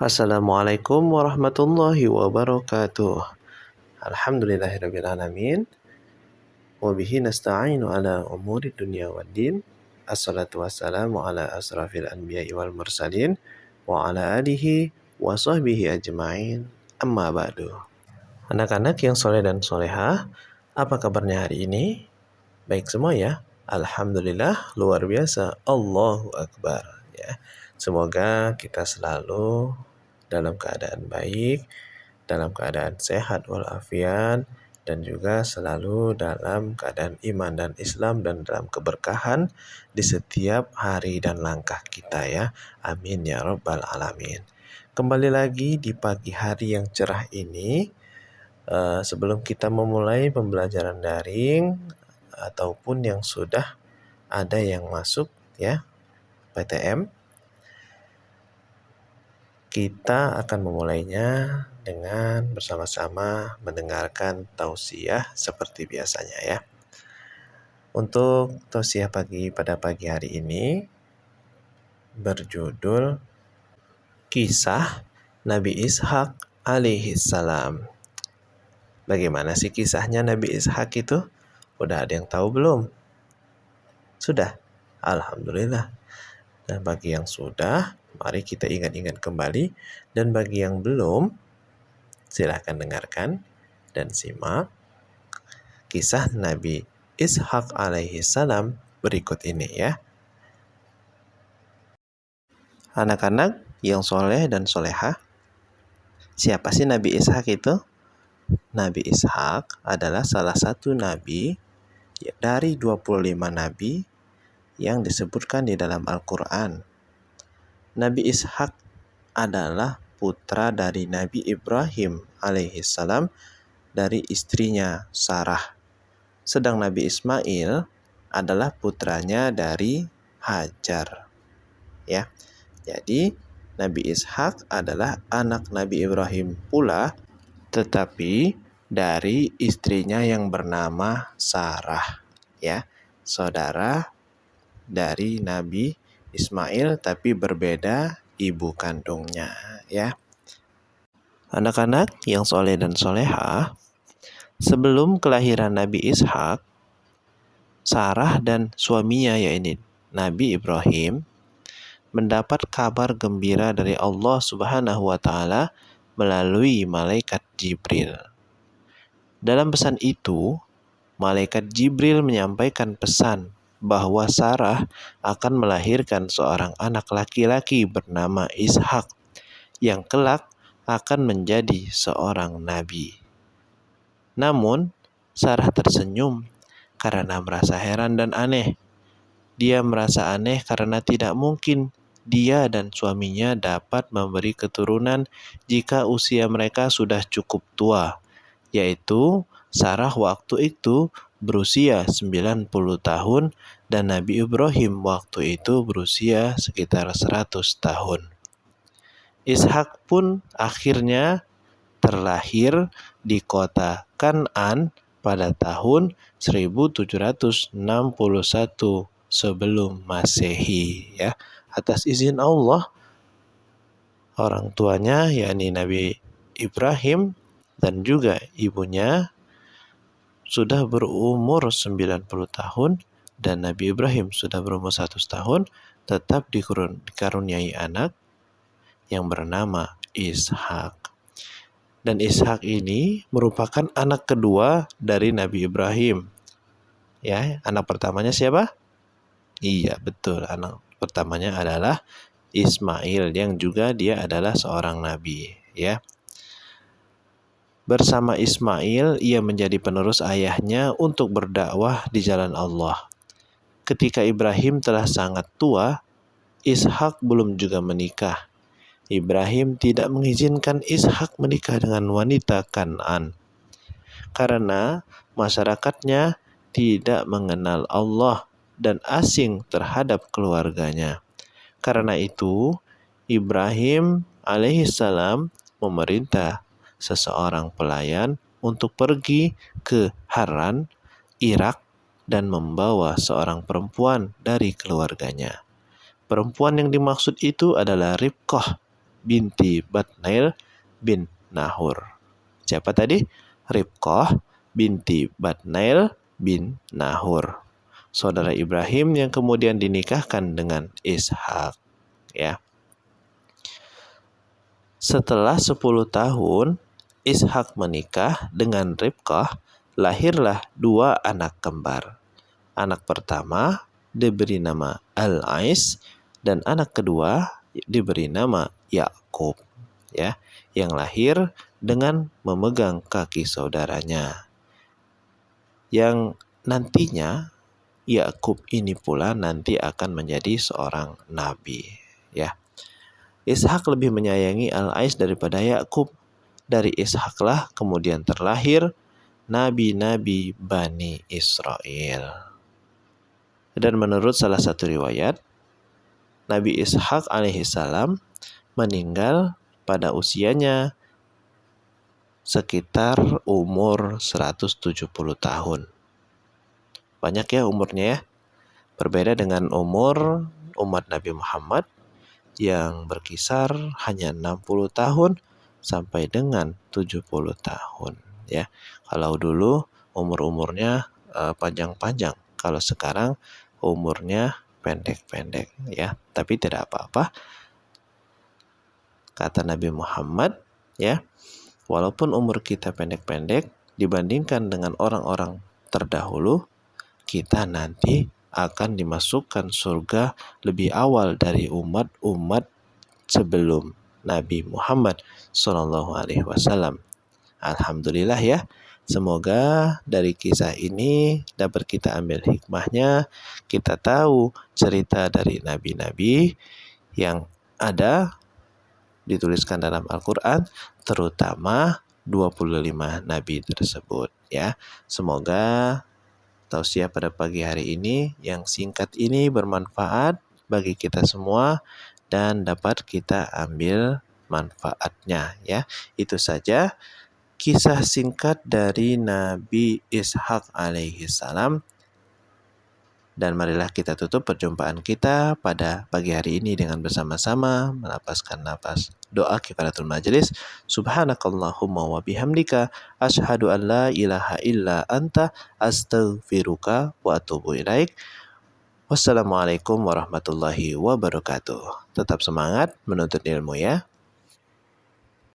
Assalamualaikum warahmatullahi wabarakatuh. Alhamdulillahirrabbilalamin. Wabihi nasta'inu ala umuri dunya waddin. Assalatu wassalamu ala asrafil anbiya'i wal mursalin. Wa ala alihi wa sahbihi ajma'in. Amma ba'du. Anak-anak yang soleh dan solehah, apa kabarnya hari ini? Baik semua ya? Alhamdulillah, luar biasa. Allahu Akbar. Ya. Semoga kita selalu dalam keadaan baik, dalam keadaan sehat walafiat, dan juga selalu dalam keadaan iman dan Islam dan dalam keberkahan di setiap hari dan langkah kita ya. Amin ya rabbal alamin. Kembali lagi di pagi hari yang cerah ini, sebelum kita memulai pembelajaran daring ataupun yang sudah ada yang masuk ya PTM, kita akan memulainya dengan bersama-sama mendengarkan tausiah seperti biasanya ya. Untuk tausiah pada pagi hari ini berjudul Kisah Nabi Ishak alaihi salam. Bagaimana sih kisahnya Nabi Ishak itu? Udah ada yang tahu belum? Sudah? Alhamdulillah. Dan bagi yang sudah, mari kita ingat-ingat kembali. Dan bagi yang belum, silahkan dengarkan dan simak kisah Nabi Ishak alaihi salam berikut ini ya. Anak-anak yang soleh dan solehah, siapa sih Nabi Ishak itu? Nabi Ishak adalah salah satu nabi dari 25 nabi yang disebutkan di dalam Al-Quran. Nabi Ishak adalah putra dari Nabi Ibrahim alaihissalam dari istrinya Sarah. Sedang Nabi Ismail adalah putranya dari Hajar. Ya. Jadi Nabi Ishak adalah anak Nabi Ibrahim pula, tetapi dari istrinya yang bernama Sarah. Ya. Saudara dari Nabi Ismail tapi berbeda ibu kandungnya ya. Anak-anak yang soleh dan solehah, sebelum kelahiran Nabi Ishak, Sarah dan suaminya yaitu Nabi Ibrahim mendapat kabar gembira dari Allah Subhanahu wa taala melalui malaikat Jibril. Dalam pesan itu, malaikat Jibril menyampaikan pesan bahwa Sarah akan melahirkan seorang anak laki-laki bernama Ishak yang kelak akan menjadi seorang nabi. Namun, Sarah tersenyum karena merasa heran dan aneh. Dia merasa aneh karena tidak mungkin dia dan suaminya dapat memberi keturunan jika usia mereka sudah cukup tua, yaitu Sarah waktu itu berusia 90 tahun dan Nabi Ibrahim waktu itu berusia sekitar 100 tahun. Ishak pun akhirnya terlahir di kota Kan'an pada tahun 1761 sebelum Masehi ya. Atas izin Allah, orang tuanya yakni Nabi Ibrahim dan juga ibunya sudah berumur 90 tahun dan Nabi Ibrahim sudah berumur 100 tahun, tetap dikaruniai anak yang bernama Ishak. Dan Ishak ini merupakan anak kedua dari Nabi Ibrahim. Ya, anak pertamanya siapa? Iya, betul. Anak pertamanya adalah Ismail yang juga dia adalah seorang nabi, ya. Bersama Ismail, ia menjadi penerus ayahnya untuk berdakwah di jalan Allah. Ketika Ibrahim telah sangat tua, Ishak belum juga menikah. Ibrahim tidak mengizinkan Ishak menikah dengan wanita Kan'an karena masyarakatnya tidak mengenal Allah dan asing terhadap keluarganya. Karena itu, Ibrahim alaihissalam memerintah seseorang pelayan untuk pergi ke Haran, Irak, dan membawa seorang perempuan dari keluarganya. Perempuan yang dimaksud itu adalah Ribqah binti Batnail bin Nahur. Siapa tadi? Ribqah binti Batnail bin Nahur, saudara Ibrahim yang kemudian dinikahkan dengan Ishak, ya. Setelah 10 tahun Ishak menikah dengan Ribqah, lahirlah 2 anak kembar. Anak pertama diberi nama Al-Ais dan anak kedua diberi nama Yakub, ya, yang lahir dengan memegang kaki saudaranya. Yang nantinya Yakub ini pula nanti akan menjadi seorang nabi, ya. Ishak lebih menyayangi Al-Ais daripada Yakub. Dari Ishaklah kemudian terlahir nabi-nabi Bani Israel. Dan menurut salah satu riwayat, Nabi Ishak alaihissalam meninggal pada usianya sekitar umur 170 tahun. Banyak ya umurnya ya. Berbeda dengan umur umat Nabi Muhammad yang berkisar hanya 60 tahun sampai dengan 70 tahun, ya. Kalau dulu umur-umurnya panjang-panjang, kalau sekarang umurnya pendek-pendek, ya. Tapi tidak apa-apa. Kata Nabi Muhammad, ya, walaupun umur kita pendek-pendek dibandingkan dengan orang-orang terdahulu, kita nanti akan dimasukkan surga lebih awal dari umat-umat sebelum Nabi Muhammad SAW. Alhamdulillah ya. Semoga dari kisah ini dapat kita ambil hikmahnya. Kita tahu cerita dari nabi-nabi yang ada dituliskan dalam Al-Quran, terutama 25 nabi tersebut, ya. Semoga tausiah pada pagi hari ini yang singkat ini bermanfaat bagi kita semua dan dapat kita ambil manfaatnya, ya. Itu saja kisah singkat dari Nabi Ishak alaihissalam. Dan marilah kita tutup perjumpaan kita pada pagi hari ini dengan bersama-sama melapaskan nafas doa kifaratul majelis. Subhanakallahumma wa bihamdika asyhadu an la ilaha illa anta astaghfiruka wa atubu ilaik. Wassalamualaikum warahmatullahi wabarakatuh. Tetap semangat menuntut ilmu ya.